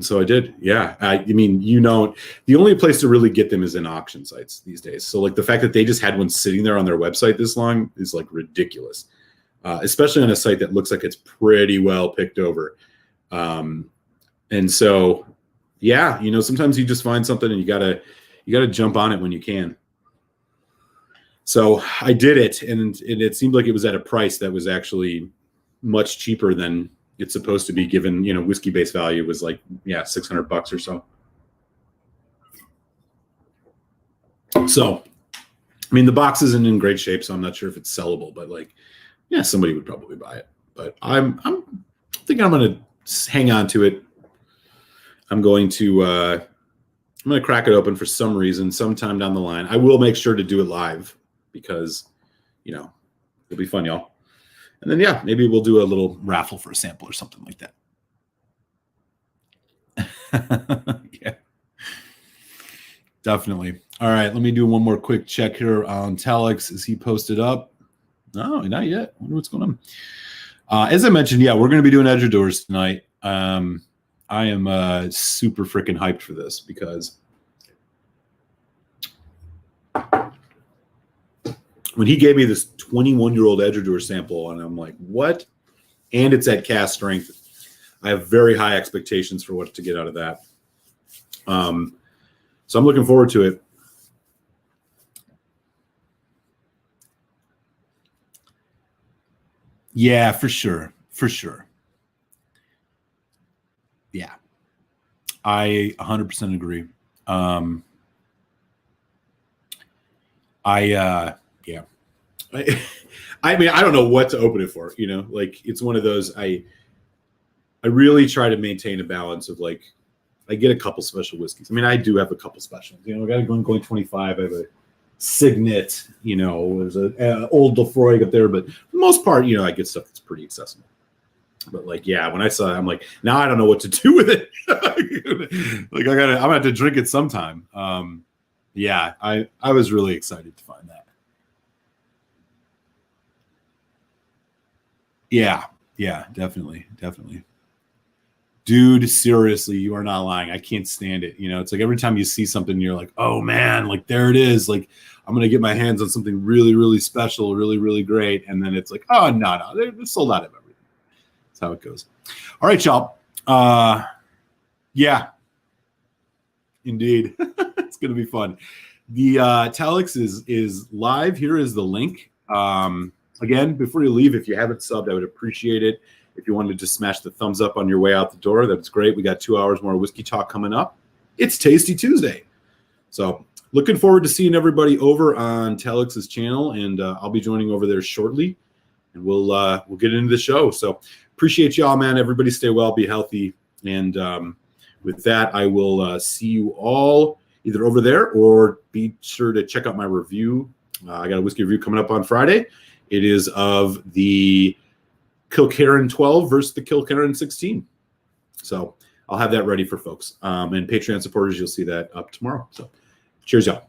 so I did. Yeah. I mean, the only place to really get them is in auction sites these days. So like the fact that they just had one sitting there on their website this long is like ridiculous. Especially on a site that looks like it's pretty well picked over. And so, yeah, sometimes you just find something and you gotta jump on it when you can. So I did it, and it seemed like it was at a price that was actually much cheaper than it's supposed to be, given, whiskey base value was like, yeah, $600 or so. So, I mean, the box isn't in great shape, so I'm not sure if it's sellable, but like, yeah, somebody would probably buy it. But I'm thinking I'm going to hang on to it. I'm going to crack it open for some reason sometime down the line. I will make sure to do it live because, it'll be fun, y'all. And then, yeah, maybe we'll do a little raffle for a sample or something like that. Yeah, definitely. All right, let me do one more quick check here on Telex. Is he posted up? No, not yet. I wonder what's going on. As I mentioned, yeah, we're going to be doing Edgardoers tonight. I am super freaking hyped for this because when he gave me this 21-year-old Edgardoer sample, and I'm like, what? And it's at cask strength. I have very high expectations for what to get out of that. So I'm looking forward to it. Yeah, for sure. For sure. Yeah. I 100% agree. Yeah. I mean, I don't know what to open it for, like it's one of those, I really try to maintain a balance of like, I get a couple special whiskeys. I mean, I do have a couple specials, I got a going 25. I have a Signet, there's a old Lefroy up there, but for the most part, I get stuff that's pretty accessible. But like, yeah, when I saw it, I'm like, now I don't know what to do with it. Like I'm gonna have to drink it sometime. Yeah, I was really excited to find that. Yeah, definitely. Dude, seriously, you are not lying. I can't stand it. It's like every time you see something, you're like, oh man, like there it is. Like I'm going to get my hands on something really, really special, really, really great. And then it's like, oh, no, they're sold out of everything. That's how it goes. All right, y'all. Yeah, indeed. It's going to be fun. The Talix is live. Here is the link. Again, before you leave, if you haven't subbed, I would appreciate it. If you wanted to just smash the thumbs up on your way out the door, that's great. We got 2 hours more whiskey talk coming up. It's Tasty Tuesday. So looking forward to seeing everybody over on Talix's channel, and I'll be joining over there shortly, and we'll get into the show. So appreciate y'all, man. Everybody stay well, be healthy, and with that, I will see you all either over there or be sure to check out my review. I got a whiskey review coming up on Friday. It is of the Kilkerran 12 versus the Kilkerran 16. So I'll have that ready for folks. And Patreon supporters, you'll see that up tomorrow. So cheers, y'all.